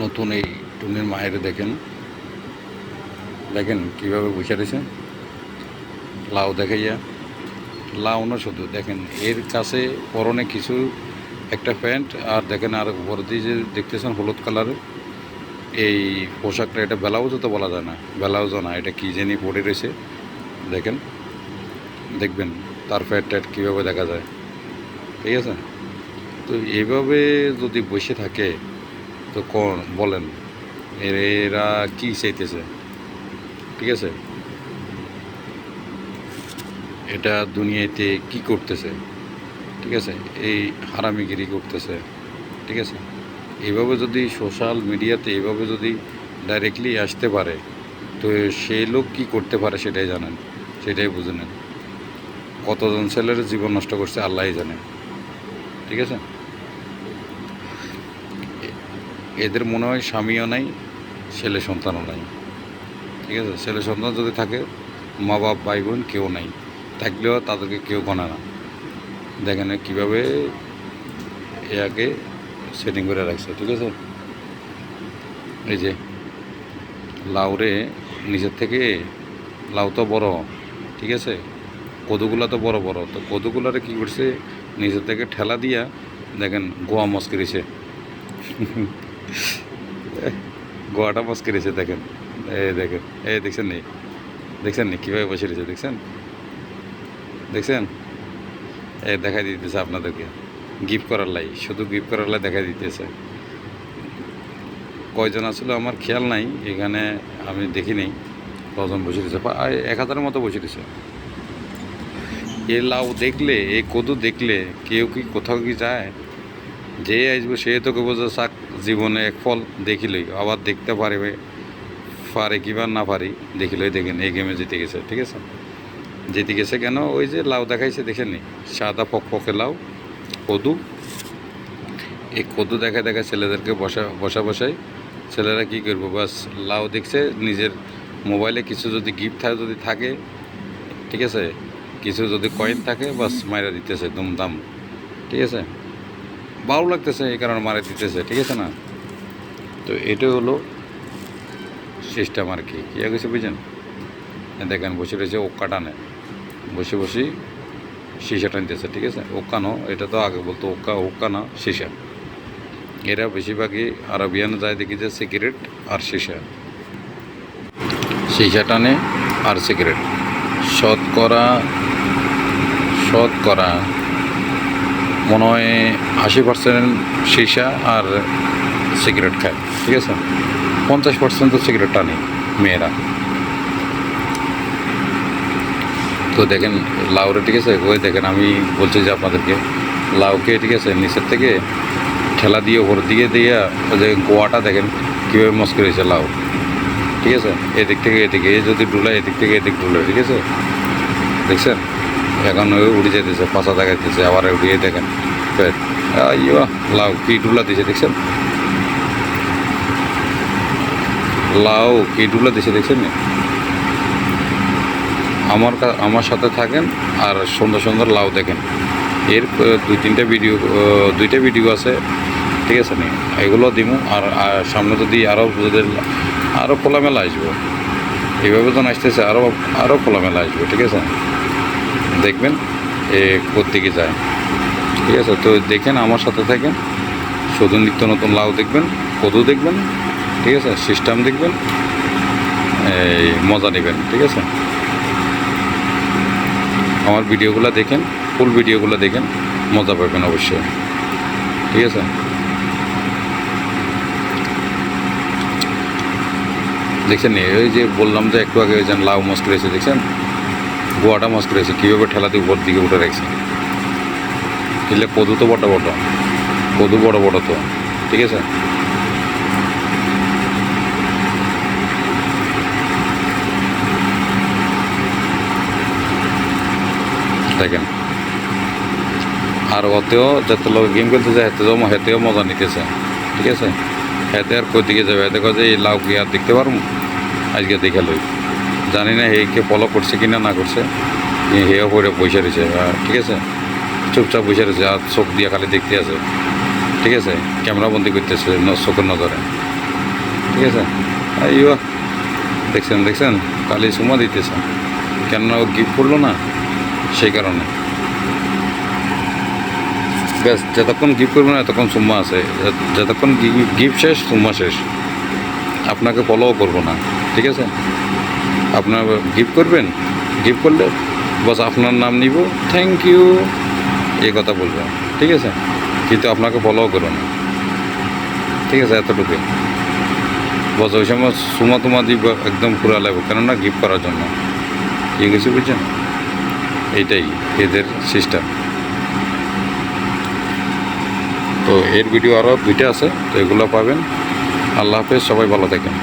নতুন এই টুনির মায়ের দেখেন দেখেন কীভাবে বসে রয়েছে লাউ দেখাইয়া। লাউ না শুধু দেখেন এর কাছে পরনে কিছু একটা প্যান্ট আর দেখেন আর উপর দিয়ে যে দেখতেছেন হলুদ কালারের এই পোশাকটা, এটা ব্লাউজও তো বলা যায় না, ব্লাউজও না, এটা কী জানি পরে রয়েছে দেখেন। দেখবেন তার প্যান্ট ট্যাট কীভাবে দেখা যায়, ঠিক আছে। তো এইভাবে যদি বসে থাকে তো কোন বলেন এরা কি চাইতেছে, ঠিক আছে। এটা দুনিয়াতে কি করতেছে, ঠিক আছে, এই হারামিগিরি করতেছে, ঠিক আছে। এইভাবে যদি সোশ্যাল মিডিয়াতে এইভাবে যদি ডাইরেক্টলি আসতে পারে তো সেই লোক কী করতে পারে সেটাই জানেন, সেটাই বুঝে নেন। কতজন ছেলের জীবন নষ্ট করছে আল্লাহই জানে, ঠিক আছে। এদের মনে হয় স্বামীও নাই, ছেলে সন্তানও নাই, ঠিক আছে। ছেলে সন্তান যদি থাকে মা বাপ ভাই বোন কেউ নাই, থাকলেও তাদেরকে কেউ গণে না। দেখেন কীভাবে একে সেটিং করে রাখছে, ঠিক আছে। এই যে লাউরে নিচের থেকে লাউ তো বড়, ঠিক আছে, কদুগুলা তো বড় বড়, তো কদুগুলারে কী করছে নিচের থেকে ঠেলা দিয়া দেখেন গোয়া মস্কিরেছে গোয়াটা মস্কিরেছে দেখেন। দেখেন দেখছেন নি, দেখছেন নি কীভাবে বসে রয়েছে, দেখছেন দেখছেন। দেখাই দিতেছে আপনাদেরকে গিফট করার লাই, শুধু গিফট করার লাই দেখাই দিতেছে। কয়জন আসলে আমার খেয়াল নাই, এখানে আমি দেখিনি কজন বসে দিয়েছে, 1000-এর মতো বসে দিয়েছে। এ লাউ দেখলে, এই কদু দেখলে কেউ কি কোথাও কি যায়? যে আসবে সে তোকে বোঝা শাক জীবনে এক ফল দেখিলই, আবার দেখতে পারবে পারে কিবার না পারি দেখিলই। দেখেন এই গেমে জিতে গেছে, ঠিক আছে। জিতে গেছে কেন? ওই যে লাউ দেখাইছে দেখেননি, সাদা ফকফকে লাউ কদু। এই কদু দেখা দেখা ছেলেদেরকে বসায় ছেলেরা কী করবো, বাস লাউ দেখছে, নিজের মোবাইলে কিছু যদি গিফট যদি থাকে, ঠিক আছে, কিছু যদি কয়েন থাকে, বাস মাইরা দিতেছে দুমদাম, ঠিক আছে। ভালো লাগতেছে এই কারণে মারা দিতেছে, ঠিক আছে না। তো এটা হলো সিস্টেম আর কি গেছে বুঝছেন। দেখেন বসে রয়েছে ওক্কা টানে, বসে বসে সীসা টানতেছে, ঠিক আছে। ওক্কানো, এটা তো আগে বলতো ওক্কা না সীসা। এরা বেশিরভাগই আরবিয়ান যায় দেখি যে সিগারেট আর সীসা টানে আর সিগারেট। শতকরা মনে হয় 80% সীসা আর সিগারেট খায়, ঠিক আছে। 50% তো সিগারেট টানে মেয়েরা। তো দেখেন লাউরে, ঠিক আছে, ওই দেখেন আমি বলছি যে আপনাদেরকে লাউকে, ঠিক আছে, নিচের থেকে ঠেলা দিয়ে ওপর দিকে দিয়ে যে গোয়াটা দেখেন কীভাবে মস্ক রয়েছে লাউ, ঠিক আছে। এদিক থেকে এদিকে যদি ডুলায়, এদিক থেকে এদিক ডুলায়, ঠিক আছে, দেখছেন। এখন ওই উড়ে যেতেছে, পাশা দেখাইতেছে, আবার উড়িয়ে দেখেন ইয়া লাউ কি ডুলা দিছে, দেখছেন লাউ কি ডুলা দিছে, দেখছেন না। আমার সাথে থাকেন আর সুন্দর সুন্দর লাউ দেখেন। এর দুইটা ভিডিও আছে, ঠিক আছে নি, এগুলো দিব। আর সামনে যদি আরও খোলামেলা আসবো, এইভাবে যখন আসতেছে আরও খোলামেলা আসবো, ঠিক আছে। দেখবেন কোত্থেকে যায়, ঠিক আছে। তো দেখেন আমার সাথে থাকেন, শুধু নিত্য নতুন লাউ দেখবেন, কদু দেখবেন, ঠিক আছে, সিস্টেম দেখবেন, এই মজা নেবেন, ঠিক আছে। আমার ভিডিওগুলো দেখেন, ফুল ভিডিওগুলো দেখেন, মজা পাবেন অবশ্যই, ঠিক আছে। দেখছেন ওই যে বললাম যে একটু আগে যেন লাউ মস্ক রয়েছে, দেখছেন গোয়াটা মস্ক রয়েছে কীভাবে ঠেলা দিয়ে উপর দিকে উঠে রাখছে। এলে কদু তো কদু বড় বড় তো, ঠিক আছে। দেখেন আর ওতেও যত লোক গেম খেলতে যায় হেতেও মজা নিতেছে, ঠিক আছে। হেতে আর কই দিকে যাবে, হেতে যে এই লাউ কি আর দেখতে পারবো, আজকে দেখে লই। জানি না কে ফলো করছে কিনা না করছে, হেও করে বসে রয়েছে, ঠিক আছে, চুপচাপ বসে রয়েছে আর চোখ দিয়ে খালি দেখতে আছে, ঠিক আছে, ক্যামেরাবন্দি করতেছে চোখের নজরে। ঠিক আছে? আইও দেখছেন দেখছেন কালি সুমা দিতেছে, কেননা ও গিফট করলো না সেই কারণে। ব্যাস, যতক্ষণ গিফট করবে না ততক্ষণ সুম্মা আছে, যতক্ষণ গিফট শেষ সুম্মা শেষ। আপনাকে ফলোও করবো না, ঠিক আছে? আপনার গিফট করবেন, গিফট করলে বস আপনার নাম নিব, থ্যাংক ইউ এই কথা বলবো, ঠিক আছে? কিন্তু আপনাকে ফলোও করবো না, ঠিক আছে? এতটুকু বস। ওই সময় সুমা তুমা দিব একদম পুরা লাগবে, কেননা গিফট করার জন্য। ঠিক আছে, বুঝছেন? এইটাই এদের সিস্টেম। তো এর ভিডিও আরও 2টা আছে, তো এগুলো পাবেন। আল্লাহ হাফেজ, সবাই ভালো থাকেন।